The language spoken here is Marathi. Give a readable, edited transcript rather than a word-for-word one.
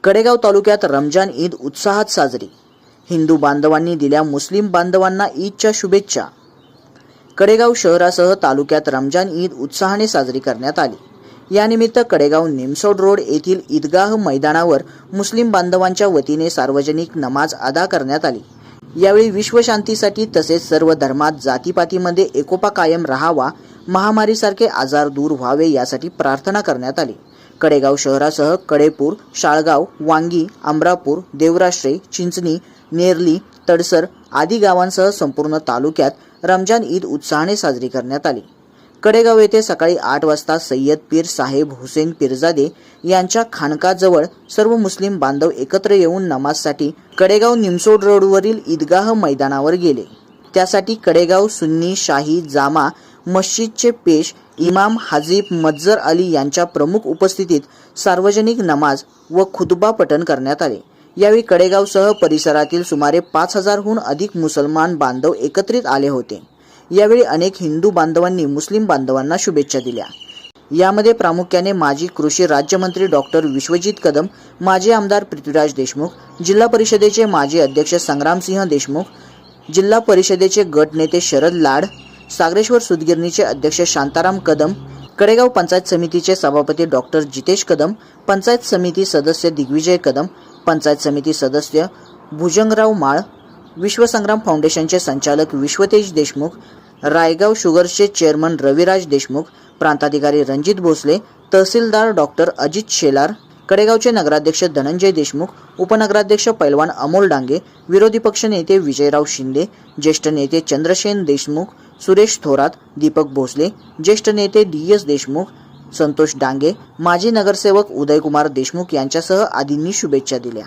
कडेगाव तालुक्यात रमजान ईद उत्साहात साजरी। हिंदू बांधवांनी दिल्या मुस्लिम बांधवांना ईदच्या शुभेच्छा। कडेगाव शहरासह तालुक्यात रमजान ईद उत्साहाने साजरी करण्यात आली। यानिमित्त कडेगाव निमसोड रोड येथील ईदगाह मैदानावर मुस्लिम बांधवांच्या वतीने सार्वजनिक नमाज अदा करण्यात आली। यावेळी विश्वशांतीसाठी तसेच सर्व धर्मात जातीपातीमध्ये एकोपा कायम राहावा, महामारीसारखे आजार दूर व्हावे यासाठी प्रार्थना करण्यात आली। कडेगाव शहरासह कडेपूर, शाळगाव, वांगी, अमरापूर, देवराश्रे, चिंचणी, नेरली, तडसर आदी गावांसह संपूर्ण तालुक्यात रमजान ईद उत्साहाने साजरी करण्यात आली। कडेगाव येथे सकाळी 8 वाजता सय्यद पीर साहेब हुसेन पीरजादे यांच्या खानकाजवळ सर्व मुस्लिम बांधव एकत्र येऊन नमाजसाठी कडेगाव निमसोड रोडवरील ईदगाह मैदानावर गेले। त्यासाठी कडेगाव सुन्नी शाही जामा मस्जिदचे पेश इमाम हाजीब मज्जर अली यांच्या प्रमुख उपस्थितीत सार्वजनिक नमाज व खुतबा पठण करण्यात आले। यावेळी कडेगावसह परिसरातील सुमारे 5000हून अधिक मुसलमान बांधव एकत्रित आले होते। यावेळी अनेक हिंदू बांधवांनी मुस्लिम बांधवांना शुभेच्छा दिल्या। यामध्ये प्रामुख्याने माजी कृषी राज्यमंत्री डॉक्टर विश्वजित कदम, माजी आमदार पृथ्वीराज देशमुख, जिल्हा परिषदेचे माजी अध्यक्ष संग्रामसिंह देशमुख, जिल्हा परिषदेचे गट नेते शरद लाड, सागरेश्वर सुतगिरणीचे अध्यक्ष शांताराम कदम, कडेगाव पंचायत समितीचे सभापती डॉक्टर जितेश कदम, पंचायत समिती सदस्य दिग्विजय कदम, पंचायत समिती सदस्य भुजंगराव माळ, विश्वसंग्राम फाउंडेशनचे संचालक विश्वतेज देशमुख, रायगाव शुगर्सचे चेअरमन रविराज देशमुख, प्रांताधिकारी रणजित भोसले, तहसीलदार डॉक्टर अजित शेलार, कडेगावचे नगराध्यक्ष धनंजय देशमुख, उपनगराध्यक्ष पैलवान अमोल डांगे, विरोधी पक्ष नेते विजयराव शिंदे, ज्येष्ठ नेते चंद्रसेन देशमुख, सुरेश थोरात, दीपक भोसले, ज्येष्ठ नेते DS देशमुख, संतोष डांगे, माजी नगरसेवक उदयकुमार देशमुख यांच्यासह आदींनी शुभेच्छा दिल्या।